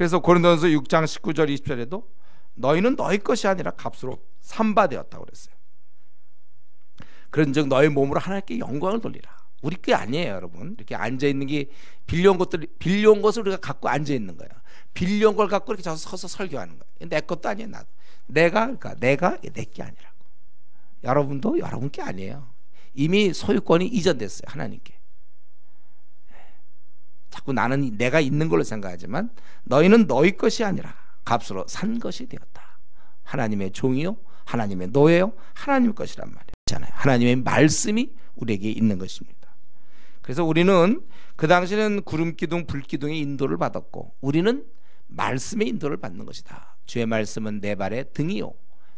그래서 고린도전서 6장 19절 20절에도 너희는 너희 것이 아니라 값으로 산바되었다고 그랬어요. 그런즉 너희 몸으로 하나님께 영광을 돌리라. 우리 게 아니에요, 여러분. 이렇게 앉아 있는 게 빌려온 것을 우리가 갖고 앉아 있는 거예요. 빌려온 걸 갖고 이렇게 서서 설교하는 거예요. 내 것도 아니에요, 나도. 내가 내 게 아니라고. 여러분도 여러분 게 아니에요. 이미 소유권이 이전됐어요, 하나님께. 자꾸 나는 내가 있는 걸로 생각하지만 너희는 너희 것이 아니라 값으로 산 것이 되었다. 하나님의 종이요, 하나님의 노예요, 하나님의 것이란 말이잖아요. 하나님의 말씀이 우리에게 있는 것입니다. 그래서 우리는 그 당시에는 구름기둥, 불기둥의 인도를 받았고 우리는 말씀의 인도를 받는 것이다. 주의 말씀은 내 발의 등이요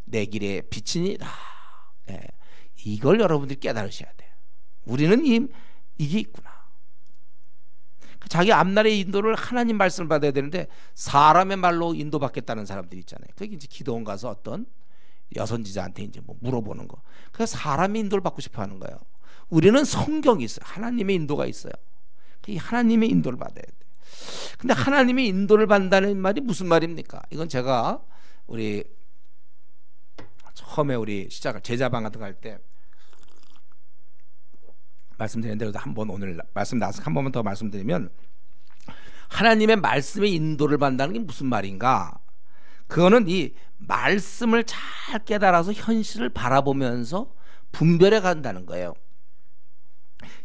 내 길의 빛이니라. 이걸 여러분들이 깨달으셔야 돼요. 우리는 이게 있구나. 자기 앞날의 인도를 하나님 말씀을 받아야 되는데 사람의 말로 인도받겠다는 사람들이 있잖아요. 그게 이제 기도원 가서 어떤 여선지자한테 이제 뭐 물어보는 거. 그래서 사람의 인도를 받고 싶어 하는 거예요. 우리는 성경이 있어요. 하나님의 인도가 있어요. 이 하나님의 인도를 받아야 돼. 근데 하나님의 인도를 받는다는 말이 무슨 말입니까? 이건 제가 우리 처음에 우리 시작을 제자방 같은 거 할 때 말씀드렸는데 한번 오늘 말씀 나서 한 번만 더 말씀드리면 하나님의 말씀의 인도를 받는다는 게 무슨 말인가? 그거는 이 말씀을 잘 깨달아서 현실을 바라보면서 분별해 간다는 거예요.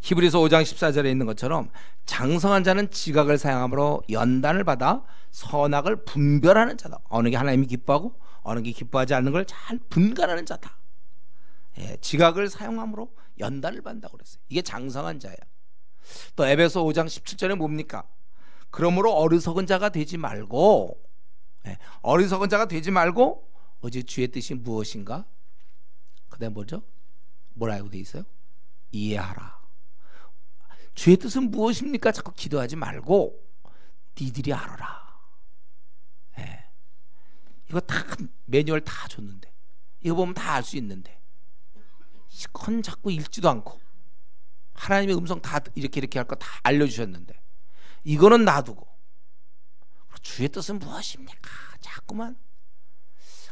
히브리서 5장 14절에 있는 것처럼 장성한 자는 지각을 사용함으로 연단을 받아 선악을 분별하는 자다. 어느 게 하나님이 기뻐하고 어느 게 기뻐하지 않는 걸 잘 분간하는 자다. 지각을 사용함으로 연단을 받는다고 그랬어요. 이게 장성한 자예요. 또 에베소 5장 17절에 뭡니까? 그러므로 어리석은 자가 되지 말고 어리석은 자가 되지 말고 어제 주의 뜻이 무엇인가? 그다음 뭐죠? 뭐라고 돼 있어요? 이해하라. 주의 뜻은 무엇입니까? 자꾸 기도하지 말고 니들이 알아라. 이거 다 매뉴얼 다 줬는데 이거 보면 다 알 수 있는데 그건 자꾸 읽지도 않고 하나님의 음성 다 이렇게 할 거 다 알려주셨는데 이거는 놔두고 주의 뜻은 무엇입니까? 자꾸만.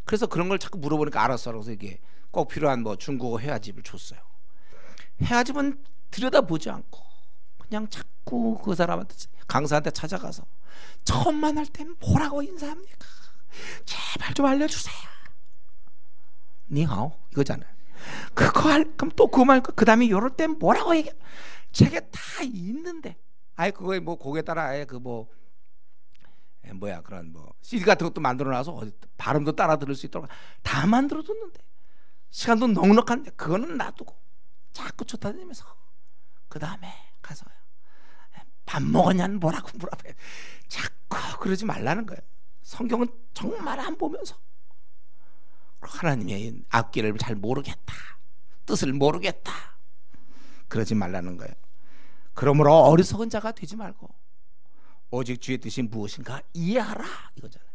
그래서 그런 걸 자꾸 물어보니까 알았어. 그래서 이게 꼭 필요한 뭐 중국어 회화집을 줬어요. 회화집은 들여다보지 않고 그냥 자꾸 그 사람한테 강사한테 찾아가서 처음 만날 땐 뭐라고 인사합니까? 제발 좀 알려주세요. 니하오 이거잖아요. 그거 그럼 또 그 말 그 다음에 요럴 땐 뭐라고 얘기? 책에 다 있는데 아예 그거에 뭐 거기에 따라 아예 그 뭐 뭐야 그런 뭐 CD 같은 것도 만들어놔서 발음도 따라 들을 수 있도록 다 만들어뒀는데 시간도 넉넉한데 그거는 놔두고 자꾸 쫓아다니면서 그 다음에 가서 밥 먹었냐는 뭐라고 물어봐요. 자꾸 그러지 말라는 거예요. 성경은 정말 안 보면서 하나님의 앞길을 잘 모르겠다, 뜻을 모르겠다 그러지 말라는 거예요. 그러므로 어리석은 자가 되지 말고 오직 주의 뜻이 무엇인가 이해하라 이거잖아요.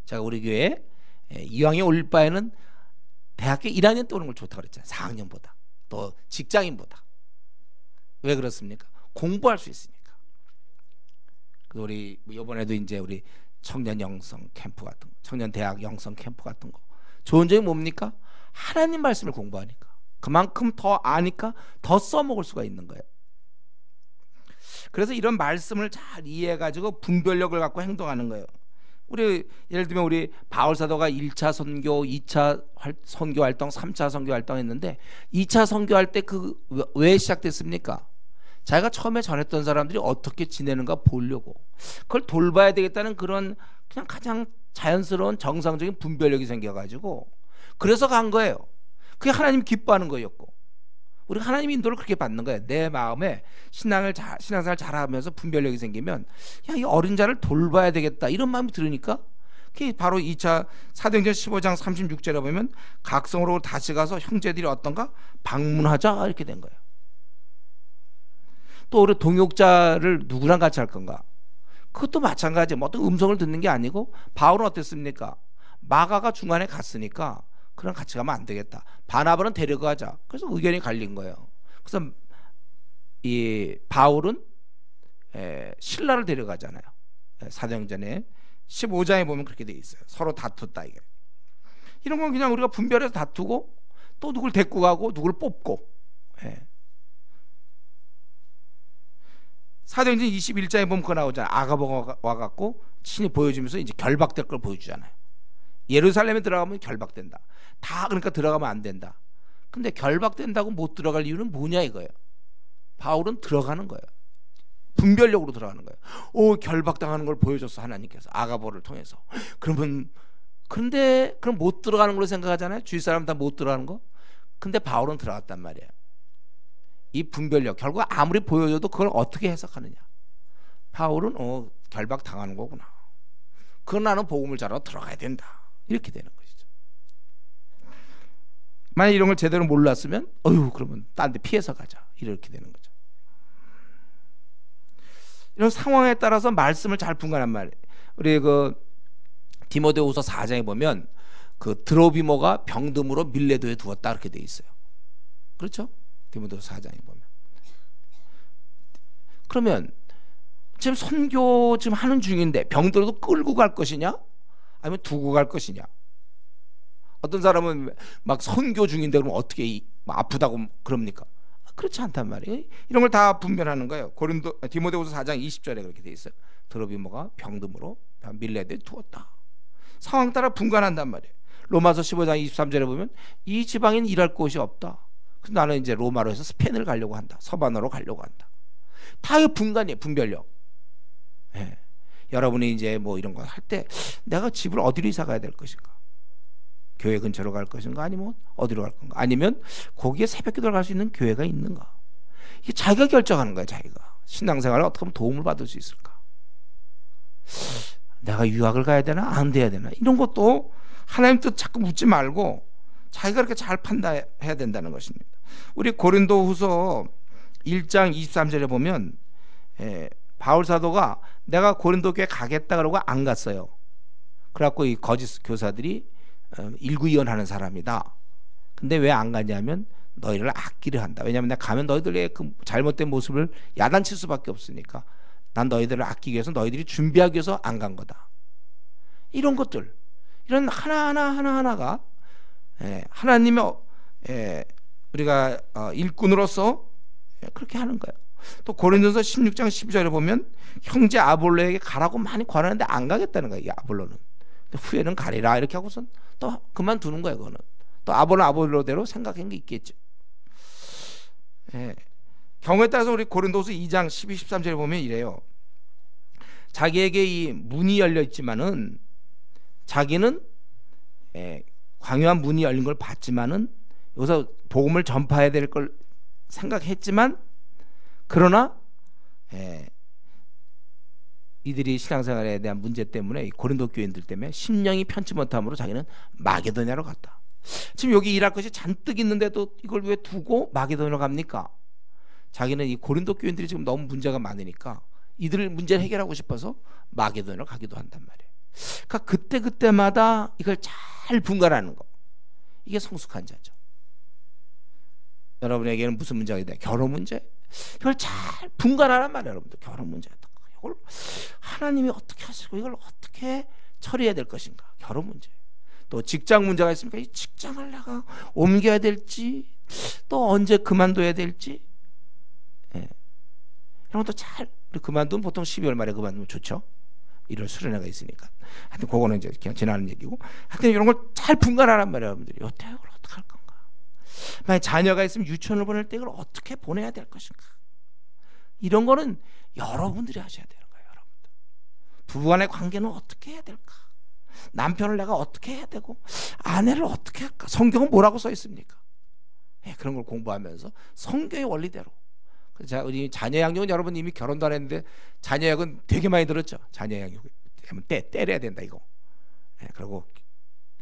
제가 우리 교회 이왕에 올 바에는 대학교 1학년 때 오는 걸 좋다고 그랬잖아요. 4학년보다 또 직장인보다. 왜 그렇습니까? 공부할 수 있으니까. 우리 이번에도 이제 우리 청년 영성 캠프 같은 거, 청년 대학 영성 캠프 같은 거 좋은 점이 뭡니까? 하나님 말씀을 공부하니까 그만큼 더 아니까 더 써먹을 수가 있는 거예요. 그래서 이런 말씀을 잘 이해해가지고 분별력을 갖고 행동하는 거예요. 우리 예를 들면 우리 바울 사도가 1차 선교, 2차 선교 활동, 3차 선교 활동 했는데 2차 선교할 때 그 왜 시작됐습니까? 자기가 처음에 전했던 사람들이 어떻게 지내는가 보려고 그걸 돌봐야 되겠다는 그런 그냥 가장 자연스러운 정상적인 분별력이 생겨가지고 그래서 간 거예요. 그게 하나님 기뻐하는 거였고 우리가 하나님 인도를 그렇게 받는 거예요. 내 마음에 신앙생활 잘하면서 분별력이 생기면 야, 이 어린 자를 돌봐야 되겠다 이런 마음이 들으니까 그게 바로 2차 사도행전 15장 36절에 보면 각 성으로 다시 가서 형제들이 어떤가 방문하자 이렇게 된 거예요. 또 우리 동역자를 누구랑 같이 할 건가? 그것도 마찬가지예요. 뭐 어떤 음성을 듣는 게 아니고 바울은 어땠습니까? 마가가 중간에 갔으니까 그럼 같이 가면 안 되겠다. 바나바는 데려가자. 그래서 의견이 갈린 거예요. 그래서 이 바울은 신라를 데려가잖아요. 사도행전에 15장에 보면 그렇게 돼 있어요. 서로 다퉜다 이게. 이런 건 그냥 우리가 분별해서 다투고 또 누굴 데리고 가고 누굴 뽑고. 예. 사도행전 21장에 보면 그거 나오잖아요. 아가보가 와갖고 친히 보여주면서 이제 결박될 걸 보여주잖아요. 예루살렘에 들어가면 결박된다. 다 그러니까 들어가면 안 된다. 근데 결박된다고 못 들어갈 이유는 뭐냐 이거예요. 바울은 들어가는 거예요. 분별력으로 들어가는 거예요. 오, 결박당하는 걸 보여줬어 하나님께서 아가보를 통해서. 그러면 근데 그럼 못 들어가는 걸로 생각하잖아요. 주위 사람 다 못 들어가는 거. 근데 바울은 들어갔단 말이에요. 이 분별력 결국 아무리 보여줘도 그걸 어떻게 해석하느냐. 바울은 결박당하는 거구나. 그건 나는 복음을 잘하러 들어가야 된다. 이렇게 되는 것이죠. 만약 이런 걸 제대로 몰랐으면 그러면 딴 데 피해서 가자. 이렇게 되는 거죠. 이런 상황에 따라서 말씀을 잘 분간한 말이에요. 우리 그 디모데후서 4장에 보면 그 드로비모가 병듦으로 밀레도에 두었다 이렇게 돼 있어요. 그렇죠? 디모데후서 4장에 보면. 그러면 지금 선교 지금 하는 중인데 병들어도 끌고 갈 것이냐? 아니면 두고 갈 것이냐? 어떤 사람은 막 선교 중인데 그럼 어떻게 아프다고 그럽니까? 그렇지 않단 말이에요. 이런 걸 다 분별하는 거예요. 디모데후서 4장 20절에 그렇게 돼 있어요. 드로비모가 병듦으로 밀레도에 두었다. 상황 따라 분간한단 말이에요. 로마서 15장 23절에 보면 이 지방엔 일할 곳이 없다. 그래서 나는 이제 로마로 해서 스페인을 가려고 한다. 서반으로 가려고 한다. 다 이 분간이에요. 분별력. 예. 여러분이 이제 뭐 이런 거 할 때 내가 집을 어디로 이사 가야 될 것인가? 교회 근처로 갈 것인가? 아니면 어디로 갈 건가? 아니면 거기에 새벽기도를 갈 수 있는 교회가 있는가? 이게 자기가 결정하는 거야. 자기가 신앙생활을 어떻게 하면 도움을 받을 수 있을까? 내가 유학을 가야 되나? 안 돼야 되나? 이런 것도 하나님 뜻 자꾸 묻지 말고 자기가 그렇게 잘 판단해야 된다는 것입니다. 우리 고린도후서 1장 23절에 보면 바울 사도가 내가 고린도 교회 가겠다 그러고 안 갔어요. 그래갖고 이 거짓 교사들이 일구이연하는 사람이다. 근데 왜 안 가냐면 너희를 아끼려 한다. 왜냐하면 내가 가면 너희들의 그 잘못된 모습을 야단칠 수밖에 없으니까 난 너희들을 아끼기 위해서 너희들이 준비하기 위해서 안 간 거다. 이런 것들, 이런 하나하나가 하나님의 우리가 일꾼으로서 그렇게 하는 거예요. 또 고린도서 16장 12절에 보면 형제 아볼로에게 가라고 많이 권하는데 안 가겠다는 거예요. 이 아볼로는. 후에는 가리라 이렇게 하고선 또 그만두는 거예요. 그거는 또 아볼로대로 생각한 게 있겠죠. 경우에 따라서 우리 고린도서 2장 12, 13절에 보면 이래요. 자기에게 이 문이 열려 있지만은 자기는 광야한 문이 열린 걸 봤지만은 여기서 복음을 전파해야 될 걸 생각했지만 그러나 이들이 신앙생활에 대한 문제 때문에 고린도 교인들 때문에 심령이 편치 못함으로 자기는 마게도냐로 갔다. 지금 여기 일할 것이 잔뜩 있는데도 이걸 왜 두고 마게도냐로 갑니까? 자기는 이 고린도 교인들이 지금 너무 문제가 많으니까 이들을 문제를 해결하고 싶어서 마게도냐로 가기도 한단 말이에요. 그러니까 그때마다 이걸 잘 분간하는 거, 이게 성숙한 자죠. 여러분에게는 무슨 문제가 있냐? 결혼 문제. 이걸 잘 분간하란 말이에요. 여러분들 결혼 문제. 이걸 하나님이 어떻게 하시고 이걸 어떻게 처리해야 될 것인가? 결혼 문제. 또 직장 문제가 있습니까? 이 직장을 내가 옮겨야 될지 또 언제 그만둬야 될지 이런 것도 잘 그만두면 보통 12월 말에 그만두면 좋죠. 1월 수련회가 있으니까. 하여튼 그거는 이제 그냥 지나는 얘기고. 하여튼 이런 걸 잘 분간하란 말이에요. 여러분들이 이때 이걸 어떻게 할 건가? 만약 자녀가 있으면 유치원을 보낼 때 이걸 어떻게 보내야 될 것인가? 이런 거는 여러분들이 하셔야 되는 거예요. 여러분들. 부부간의 관계는 어떻게 해야 될까? 남편을 내가 어떻게 해야 되고 아내를 어떻게 할까? 성경은 뭐라고 써 있습니까? 그런 걸 공부하면서 성경의 원리대로. 자, 우리 자녀 양육은 여러분 이미 결혼도 안 했는데 자녀 양육은 되게 많이 들었죠. 자녀 양육 때려야 된다 이거. 그리고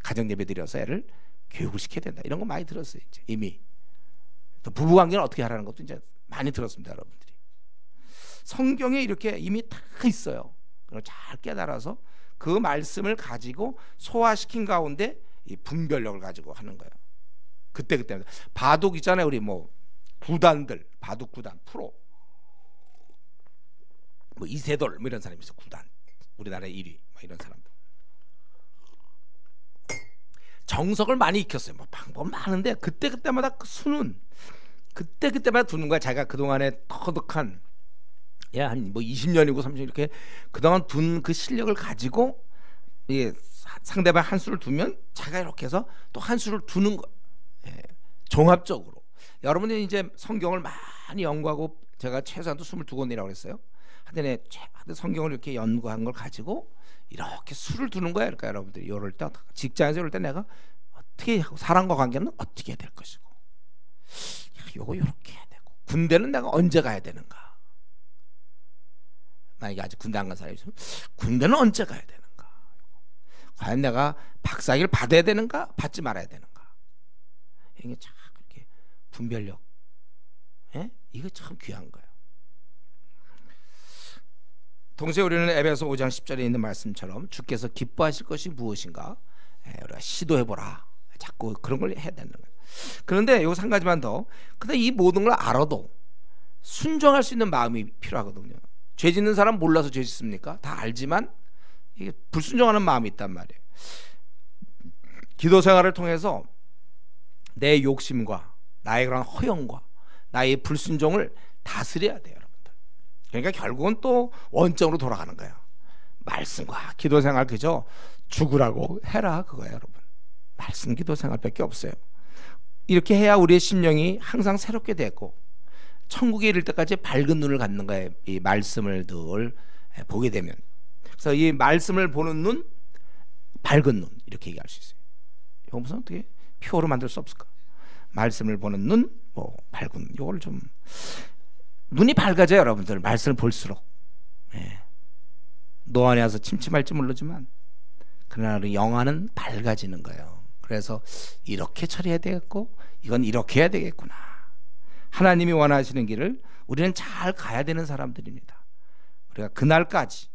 가정 예배 드려서 애를 교육을 시켜야 된다 이런 거 많이 들었어요. 이제 이미. 또 부부 관계는 어떻게 하라는 것도 이제 많이 들었습니다, 여러분들이. 성경에 이렇게 이미 다 있어요. 그걸 잘 깨달아서 그 말씀을 가지고 소화시킨 가운데 이 분별력을 가지고 하는 거예요. 그때 바둑 있잖아요. 우리 뭐 구단들, 바둑 구단 프로, 뭐 이세돌 뭐 이런 사람이 있어. 구단 우리나라 1위 이런 사람들. 정석을 많이 익혔어요. 뭐 방법 많은데 그때마다 그 수는 그때마다 두는 거야. 자기가 그동안에 터득한 한 뭐 20년이고 30년 이렇게 그동안 둔 그 실력을 가지고 이게 상대방 한 수를 두면 자기가 이렇게 해서 또 한 수를 두는 거. 종합적으로. 여러분이 이제 성경을 많이 연구하고 제가 최소한도 22권이라고 그랬어요. 하여튼 성경을 이렇게 연구한 걸 가지고 이렇게 수를 두는 거야. 그러니까 여러분들이 이럴 때 직장에서 이럴 때 내가 어떻게 하고 사람과 관계는 어떻게 해야 될 것이고 요거 이렇게 해야 되고 군대는 내가 언제 가야 되는가. 만약에 아직 군대 안 간 사람이 있으면 군대는 언제 가야 되는가. 과연 내가 박사학위를 받아야 되는가 받지 말아야 되는가. 이게 참 그렇게 분별력 이거 참 귀한 거예요. 동시에 우리는 에베소 5장 10절에 있는 말씀처럼 주께서 기뻐하실 것이 무엇인가 우리가 시도해보라. 자꾸 그런 걸 해야 되는 거예요. 그런데 요거 한 가지만 더. 근데 이 모든 걸 알아도 순종할 수 있는 마음이 필요하거든요. 죄 짓는 사람 몰라서 죄 짓습니까? 다 알지만 이게 불순종하는 마음이 있단 말이에요. 기도 생활을 통해서 내 욕심과 나의 그런 허영과 나의 불순종을 다스려야 돼요, 여러분들. 그러니까 결국은 또 원점으로 돌아가는 거예요. 말씀과 기도 생활 그저 죽으라고 해라 그거예요, 여러분. 말씀 기도 생활밖에 없어요. 이렇게 해야 우리의 심령이 항상 새롭게 되고 천국에 이를 때까지 밝은 눈을 갖는 거예요. 이 말씀을 늘 보게 되면. 그래서 이 말씀을 보는 눈, 밝은 눈 이렇게 얘기할 수 있어요. 이거 무슨 어떻게 표로 만들 수 없을까? 말씀을 보는 눈, 뭐 밝은 눈. 이걸 좀 눈이 밝아져요, 여러분들. 말씀을 볼수록. 노안에 와서 침침할지 모르지만 그러나 우리 영안은 밝아지는 거예요. 그래서 이렇게 처리해야 되겠고 이건 이렇게 해야 되겠구나. 하나님이 원하시는 길을 우리는 잘 가야 되는 사람들입니다. 우리가 그날까지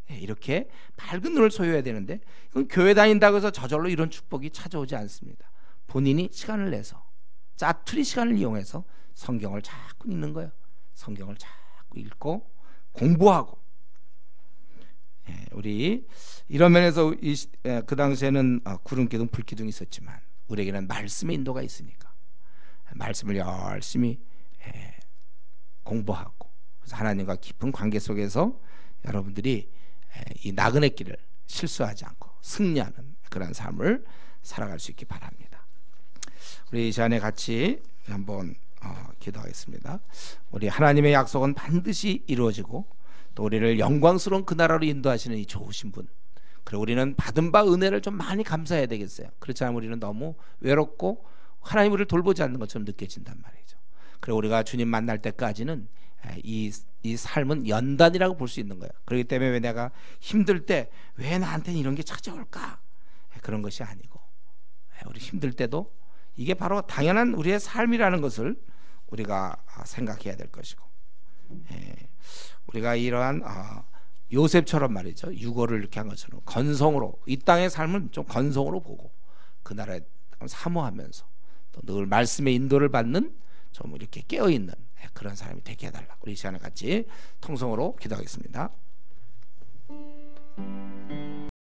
이렇게 밝은 눈을 소유해야 되는데 이건 교회 다닌다고 해서 저절로 이런 축복이 찾아오지 않습니다. 본인이 시간을 내서 짜투리 시간을 이용해서 성경을 자꾸 읽는 거예요. 성경을 자꾸 읽고 공부하고. 우리 이런 면에서 그 당시에는 구름기둥 불기둥이 있었지만 우리에게는 말씀의 인도가 있으니까 말씀을 열심히 공부하고 그래서 하나님과 깊은 관계 속에서 여러분들이 이 나그네 길을 실수하지 않고 승리하는 그런 삶을 살아갈 수 있기 바랍니다. 우리 이 시간에 같이 한번 기도하겠습니다. 우리 하나님의 약속은 반드시 이루어지고 또 우리를 영광스러운 그 나라로 인도하시는 이 좋으신 분, 그리고 우리는 받은 바 은혜를 좀 많이 감사해야 되겠어요. 그렇지 않으면 우리는 너무 외롭고 하나님 우리를 돌보지 않는 것처럼 느껴진단 말이죠. 그리고 우리가 주님 만날 때까지는 이 삶은 연단이라고 볼 수 있는 거예요. 그렇기 때문에 왜 내가 힘들 때 왜 나한테는 이런 게 찾아올까? 그런 것이 아니고 우리 힘들 때도 이게 바로 당연한 우리의 삶이라는 것을 우리가 생각해야 될 것이고, 우리가 이러한 요셉처럼 말이죠, 유고를 이렇게 한 것처럼 건성으로 이 땅의 삶은 좀 건성으로 보고 그 나라에 사모하면서 또 늘 말씀의 인도를 받는 좀 이렇게 깨어있는 그런 사람이 되게 해달라. 우리 이 시간에 같이 통성으로 기도하겠습니다.